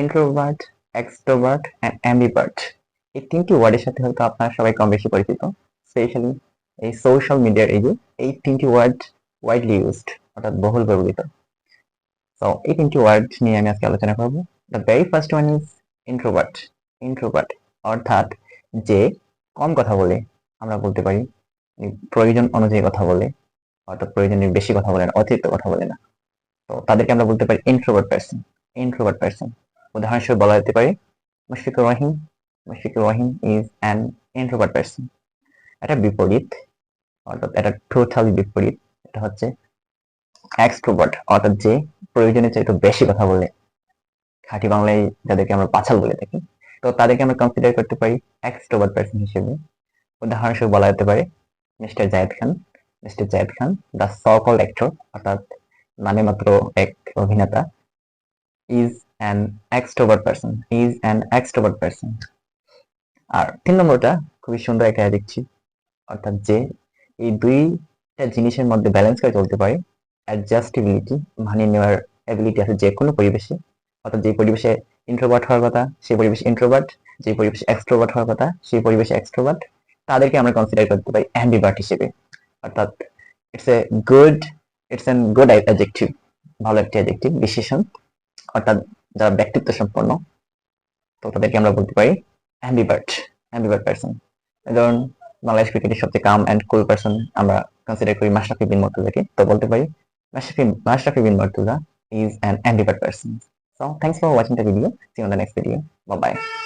Introvert, extrovert and অ্যাম্বিভার্ট। এই তিনটি ওয়ার্ডের সাথে হয়তো আপনারা সবাই কম বেশি পরিচিত, স্পেশালি এই সোশ্যাল মিডিয়ার এই যে এই তিনটি ওয়ার্ড ওয়াইডলি ইউজড, অর্থাৎ বহুল ব্যবহৃত। তো এই তিনটি ওয়ার্ড নিয়ে আমি আজকে আলোচনা করব। The very first one is introvert. Introvert অর্থাৎ যে কম কথা বলে, আমরা বলতে পারি প্রয়োজন অনুযায়ী কথা বলে, অর্থাৎ প্রয়োজনের বেশি কথা বলে না, অতিরিক্ত কথা বলে না। তো তাদেরকে আমরা বলতে পারি ইন্ট্রোভার্ট পারসন। ইন্ট্রোভার্ট পারসন উদাহরণস্বরূপ বলা যেতে পারে Mushfiqur Rahim. Mushfiqur Rahim is an introvert person. এটা বিপরীত, অর্থাৎ এটা টোটালি বিপরীত। এটা হচ্ছে এক্সট্রোভার্ট, অর্থাৎ যে প্রয়োজনের চেয়ে একটু বেশি কথা বলে, খাঁটি বাংলায় যাদেরকে আমরা পাছাল বলে থাকি। তো তাদেরকে আমরা কনসিডার করতে পারি এক্সট্রোভার্ট পারসন হিসেবে। উদাহরণস্বরূপ বলা যেতে পারে mister Zayed Khan. Mister Zayed Khan the so called actor, অর্থাৎ নামে মাত্র এক অভিনেতা, is an extrovert person. Is an extrovert person. আর 3 নম্বরটা খুবই সুন্দর একটা দেখছি, অর্থাৎ যে এই দুইটা জিনিসের মধ্যে ব্যালেন্স করে চলতে পারে। অ্যাডজাস্টেবিলিটি, মানিয়ে নেওয়ার এবিলিটি আছে যে কোনো পরিবেশে। অর্থাৎ যে পরিবেশে ইন্ট্রোভার্ট হওয়ার কথা সেই পরিবেশে ইন্ট্রোভার্ট, যে পরিবেশে এক্সট্রোভার্ট হওয়ার কথা সেই পরিবেশে এক্সট্রোভার্ট। তাদেরকে আমরা কনসিডার করতে পারি অ্যাম্বিভার্ট হিসেবে। অর্থাৎ it's a good, it's an good adjective, ভালো একটি অ্যাডজেক্টিভ, বিশেষণ। অর্থাৎ যারা ব্যক্তিত্ব সম্পন্ন, তো তাদেরকে আমরা বলতে পারি অ্যাম্বিভার্ট। অ্যাম্বিভার্ট পারসন। ধরুন বাংলাদেশ ক্রিকেটের সবচেয়ে কাম অ্যান্ড কুল পারসন আমরা কনসিডার করি মাশরাফি বিন মুর্তজাকে, তো বলতে পারি মাশরাফি বিন Murtaza is an ambivert person. So thanks for watching the video. See you on the next video. Bye bye.